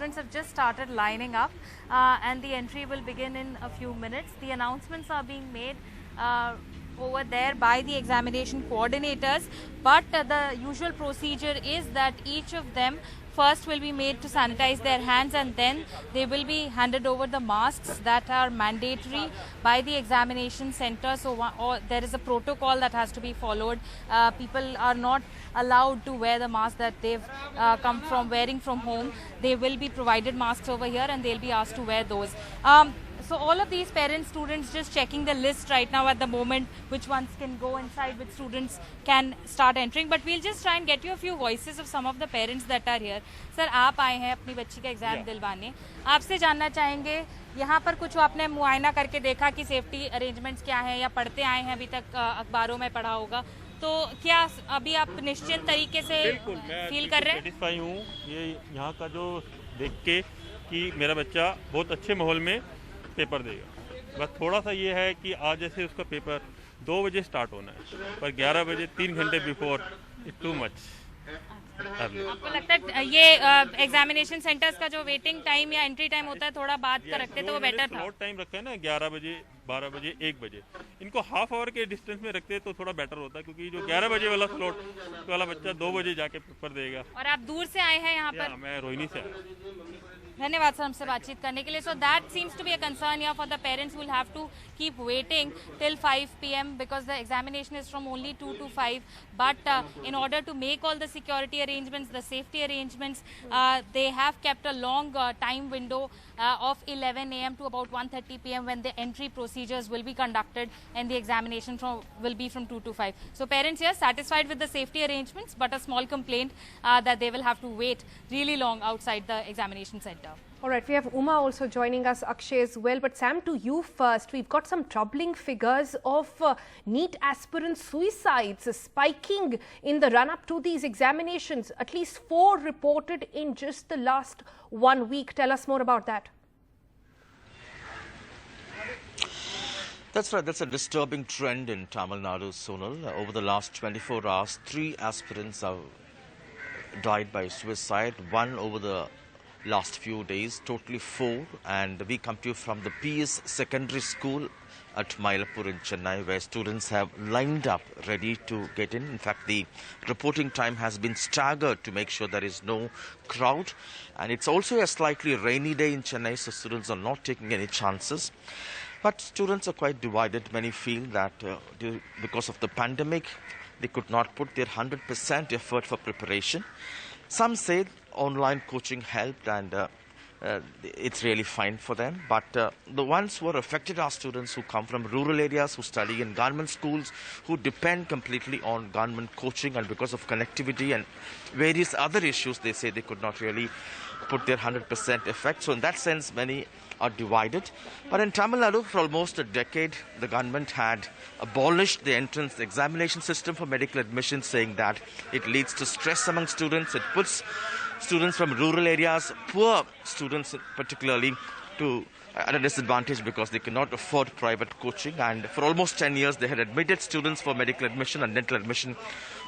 students have just started lining up and the entry will begin in a few minutes. The announcements are being made over there by the examination coordinators, but the usual procedure is that each of them first will be made to sanitize their hands, and then they will be handed over the masks that are mandatory by the examination center. So there is a protocol that has to be followed. People are not allowed to wear the mask that they've come from wearing from home. They will be provided masks over here and they'll be asked to wear those. So all of these parents, students just checking the list right now at the moment, which ones can go inside, which students can start entering. But we'll just try and get you a few voices of some of the parents that are here. Sir, आप आए हैं अपनी बच्ची का exam दिलवाने. आपसे जानना चाहेंगे, यहाँ पर कुछ आपने मुआयना करके देखा कि सेफ्टी अरेंजमेंट्स क्या हैं, या पढ़ते आए हैं अभी तक अखबारों में पढ़ा होगा, तो क्या अभी आप निश्चिंत तरीके से फील कर रहे हैं? सेटिस्फाई हूँ ये यहाँ का जो देख के कि मेरा बच्चा बहुत अच्छे माहौल में पेपर देगा. बस थोड़ा सा ये है कि आज जैसे उसका पेपर 2 बजे स्टार्ट होना है, पर 11 बजे 3 घंटे बिफोर इट्स टू मच. आपको लगता है ये एग्जामिनेशन सेंटर्स का जो वेटिंग टाइम या एंट्री टाइम होता है थोड़ा बाद का रखते तो वो बेटर था? स्लॉट टाइम रखा है ना 11 बजे, 12 बजे, 1 बजे, इनको हाफ आवर के डिस्टेंस में रखते तो थोड़ा बेटर होता, क्योंकि जो 11 बजे वाला स्लॉट वाला बच्चा 2 बजे जाके पेपर देगा. और आप दूर से आए हैं यहाँ पर? मैं रोहिणी से आया. धन्यवाद सर हमसे बातचीत करने के लिए. So that seems to be a concern here for the parents will have to keep waiting till 5 p.m. because the examination is from only 2 to 5. But in order to make all the security arrangements, the safety arrangements, they have kept a long time window of 11 a.m. to about 1:30 p.m. when the entry procedures will be conducted and the examination will be from 2 to 5. So parents here satisfied with the safety arrangements, but a small complaint that they will have to wait really long outside the examination center. All right, we have Uma also joining us, Akshay as well. But Sam, to you first, we've got some troubling figures of NEET aspirant suicides spiking in the run-up to these examinations. At least 4 reported in just the last 1 week. Tell us more about that. That's right. That's a disturbing trend in Tamil Nadu, Sonal. Over the last 24 hours, 3 aspirants have died by suicide. 1 over the last few days, totally 4. And we come to you from the PS Secondary School at Mylapore in Chennai, where students have lined up ready to get in. In fact, the reporting time has been staggered to make sure there is no crowd. And it's also a slightly rainy day in Chennai, so students are not taking any chances. But students are quite divided. Many feel that because of the pandemic, they could not put their 100% effort for preparation. Some say online coaching helped and it's really fine for them. But the ones who are affected are students who come from rural areas, who study in government schools, who depend completely on government coaching, and because of connectivity and various other issues, they say they could not really put their 100% effect. So in that sense, many are divided. But in Tamil Nadu, for almost a decade, the government had abolished the entrance examination system for medical admission, saying that it leads to stress among students. It puts students from rural areas, poor students particularly, at a disadvantage because they cannot afford private coaching. And for almost 10 years, they had admitted students for medical admission and dental admission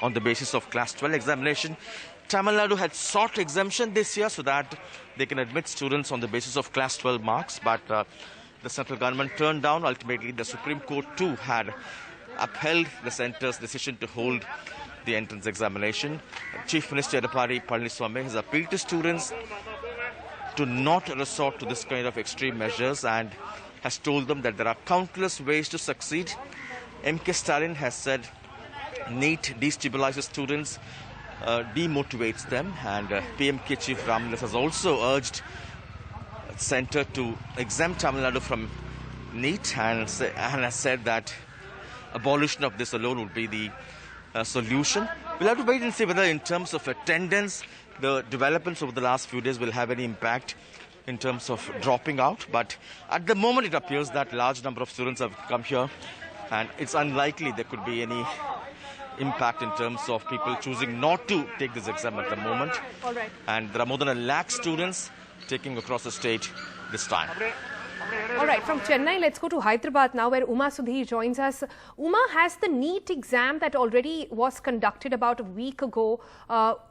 on the basis of Class 12 examination. Tamil Nadu had sought exemption this year so that they can admit students on the basis of Class 12 marks, but the central government turned down. Ultimately, the Supreme Court too had upheld the centre's decision to hold the entrance examination. Chief Minister Edappadi Palaniswamy has appealed to students to not resort to this kind of extreme measures and has told them that there are countless ways to succeed. M.K. Stalin has said NEET destabilizes students, demotivates them, and PMK Chief Ramdas has also urged centre to exempt Tamil Nadu from NEET and has said that abolition of this alone would be the solution. We'll have to wait and see whether in terms of attendance, the developments over the last few days will have any impact in terms of dropping out. But at the moment, it appears that large number of students have come here, and it's unlikely there could be any impact in terms of people choosing not to take this exam at the moment. All right. And there are more than 1 lakh students taking across the state this time. All right, from Chennai, let's go to Hyderabad now, where Uma Sudhir joins us. Uma, has the NEET exam that already was conducted about a week ago,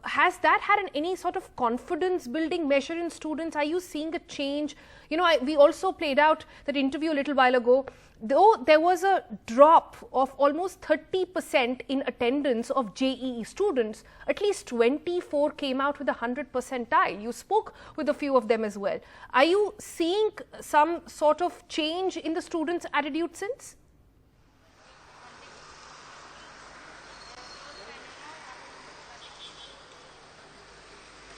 has that had any sort of confidence-building measure in students? Are you seeing a change? You know, we also played out that interview a little while ago. Though there was a drop of almost 30% in attendance of JEE students, at least 24 came out with a 100 percentile. You spoke with a few of them as well. Are you seeing some sort of change in the students' attitude since?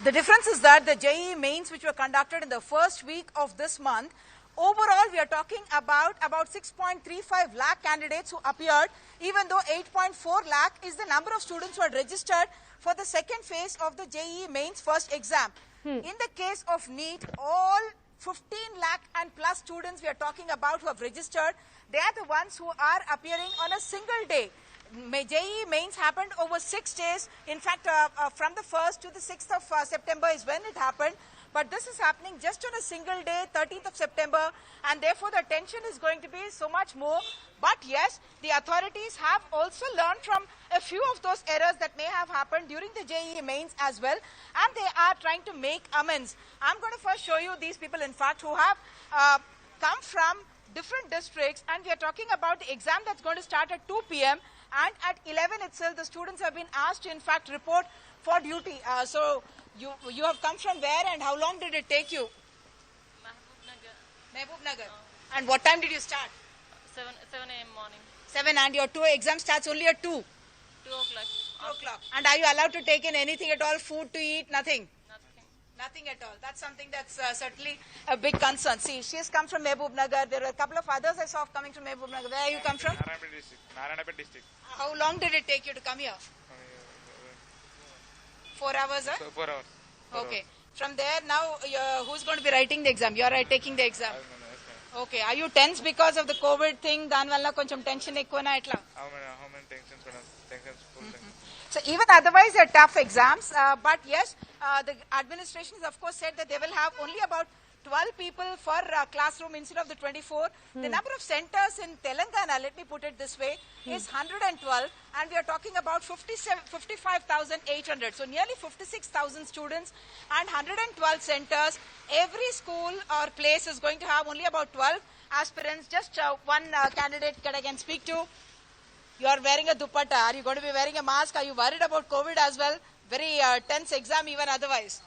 The difference is that the JEE mains which were conducted in the first week of this month, overall we are talking about 6.35 lakh candidates who appeared, even though 8.4 lakh is the number of students who had registered for the second phase of the JEE mains first exam. In the case of NEET, all 15 lakh and plus students we are talking about who have registered, they are the ones who are appearing on a single day. JEE mains happened over 6 days. In fact, from the 1st to the 6th of September is when it happened. But this is happening just on a single day, 13th of September, and therefore the tension is going to be so much more. But yes, the authorities have also learned from a few of those errors that may have happened during the JEE mains as well, and they are trying to make amends. I'm going to first show you these people, in fact, who have come from different districts, and we are talking about the exam that's going to start at 2 p.m. and at 11 itself, the students have been asked to, in fact, report for duty. So you have come from where, and how long did it take you? Mehboob Nagar. And what time did you start? 7 a.m. morning. 7, and your exam starts only at 2? 2 o'clock. 2 o'clock. And are you allowed to take in anything at all, food to eat? Nothing? Nothing. Nothing at all. That's something that's certainly a big concern. See, she has come from Mehboob Nagar. There are a couple of others I saw coming from Mehboob Nagar. Where you come from? Narayanapet district. How long did it take you to come here? 4 hours, huh? 4 hours. Okay. From there, now, who's going to be writing the exam? You are taking the exam. Okay. Are you tense because of the COVID thing? Dani valla koncham tension ekkona etla? How many tensions? Tensions, full tension. So even otherwise, they're tough exams. But yes, the administration has of course said that they will have only about 12 people for classroom instead of the 24. The number of centers in Telangana, let me put it this way, is 112, and we are talking about 55,800. So nearly 56,000 students and 112 centers. Every school or place is going to have only about 12 aspirants. Just one candidate that I can speak to. You are wearing a dupatta. Are you going to be wearing a mask? Are you worried about COVID as well? Very tense exam even otherwise.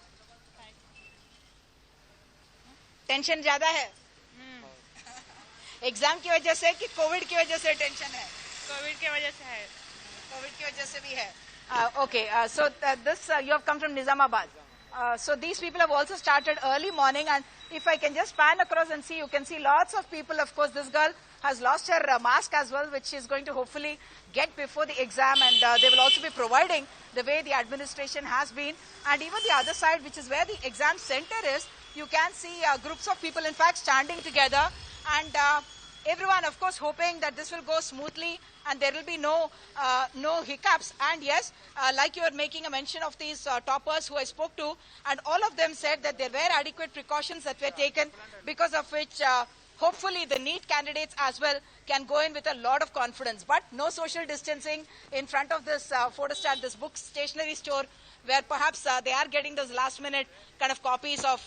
Tension ज्यादा है exam की वजह से कि Covid की वजह से tension है? कोविड की वजह से है. कोविड की वजह से भी है. Okay, so this you have come from Nizamabad. So these people have also started early morning, and if I can just pan across and see, you can see lots of people. Of course, this girl has lost her mask as well, which she is going to hopefully get before the exam, and they will also be providing the way the administration has been. And even the other side, which is where the exam center is, you can see groups of people, in fact, standing together, and everyone, of course, hoping that this will go smoothly and there will be no hiccups. And yes, like you were making a mention of these toppers who I spoke to, and all of them said that there were adequate precautions that were taken, because of which hopefully the NEET candidates as well can go in with a lot of confidence. But no social distancing in front of this photostat, this book stationery store, where perhaps they are getting those last minute kind of copies of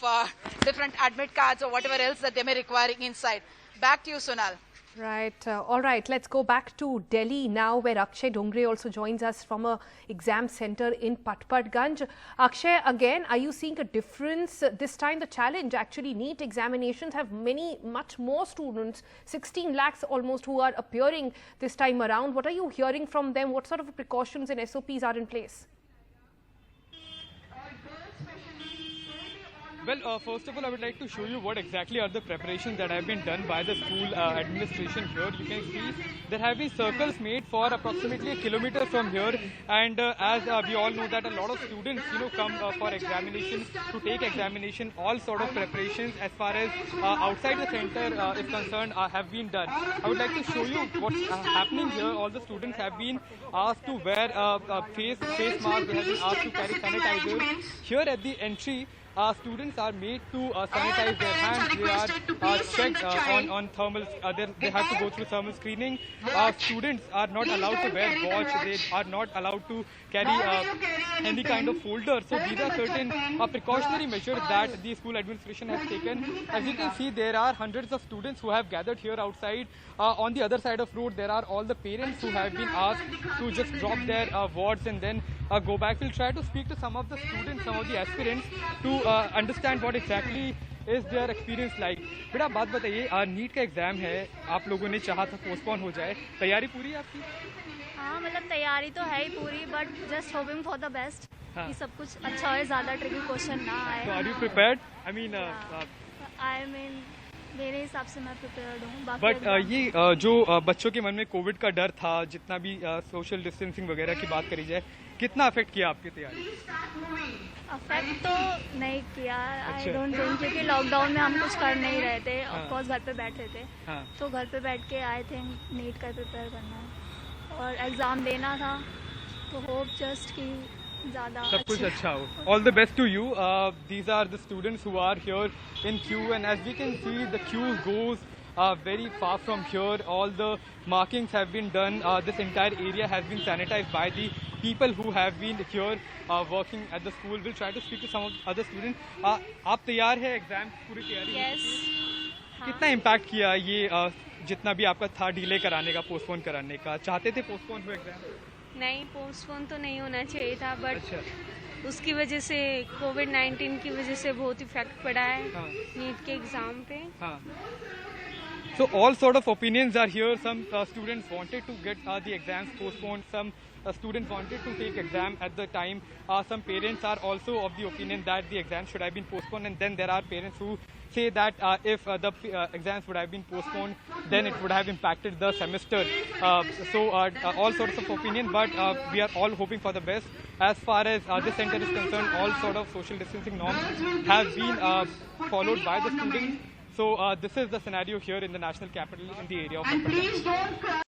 different admit cards or whatever else that they may require inside. Back to you, Sonal. Right. All right. Let's go back to Delhi now, where Akshay Dongre also joins us from a exam center in Patparganj. Akshay, again, are you seeing a difference this time? The challenge, actually, NEET examinations have much more students, 16 lakhs almost, who are appearing this time around. What are you hearing from them? What sort of precautions and SOPs are in place? Well, first of all, I would like to show you what exactly are the preparations that have been done by the school administration here. You can see there have been circles made for approximately a kilometer from here, and as we all know that a lot of students, come for examinations, to take examination. All sort of preparations as far as outside the center is concerned have been done. I would like to show you what's happening here. All the students have been asked to wear face masks. They have been asked to carry sanitizer. Here at the entry, students are made to sanitize their hands. They are checked on thermal. They have to go through thermal screening. Students are not allowed to wear watch. They are not allowed to carry any kind of folder. So these are certain precautionary measures that the school administration has taken. As you can see, there are hundreds of students who have gathered here outside. On the other side of road, there are all the parents who have been asked to just drop their wards and then go back. We'll try to speak to some of the students, some of the aspirants to understand what exactly is their experience like. बेटा बात बताइए, NEET का exam है, आप लोगों ने चाहा था पोस्टपोन हो जाए, तैयारी पूरी है आपकी? हाँ, मतलब तैयारी तो है ही पूरी, but just hoping for the best कि सब कुछ अच्छा हो, ज़्यादा ट्रिकी क्वेश्चन ना आए. So are you prepared? I mean, मेरे हिसाब से मैं प्रिपेयर्ड हूँ. बट ये जो बच्चों के मन में कोविड का डर था, जितना भी सोशल डिस्टेंसिंग वगैरह की बात करी जाए, कितना अफेक्ट किया आपकी तैयारी? अफेक्ट तो नहीं किया, आई डोंट थिंक, क्योंकि लॉकडाउन में हम कुछ कर नहीं रहे थे. ऑफकोर्स घर पे बैठे थे, तो घर पे बैठ के आई थिंक नीट का प्रिपेयर करना है और एग्ज़ाम देना था, तो होप जस्ट कि सब कुछ अच्छा हो. All the best to you. These are the students who are here in queue, and as we can see, the queue goes very far from here. All the markings have been done. This entire area has been sanitized by the people who have been here working at the school. We'll try to speak to some of the other students. आप तैयार है exam पूरी तैयारी? Yes. कितना impact किया ये जितना भी आपका था डिले कराने का, पोस्टपोन कराने का? चाहते थे पोस्टपोन हो एग्जाम? नहीं, पोस्टपोन तो नहीं होना चाहिए था, बट उसकी वजह से कोविड-19 की वजह से बहुत इफेक्ट पड़ा है नीट के एग्जाम पे. So all sort of opinions are here. Some students wanted to get the exams postponed. Some students wanted to take exam at the time. Some parents are also of the opinion that the exams should have been postponed. And then there are parents who say that if the exams would have been postponed, then it would have impacted the semester. So all sorts of opinion, but we are all hoping for the best. As far as this center is concerned, all sort of social distancing norms have been followed by the students. So this is the scenario here in the national capital in the area of Kolkata.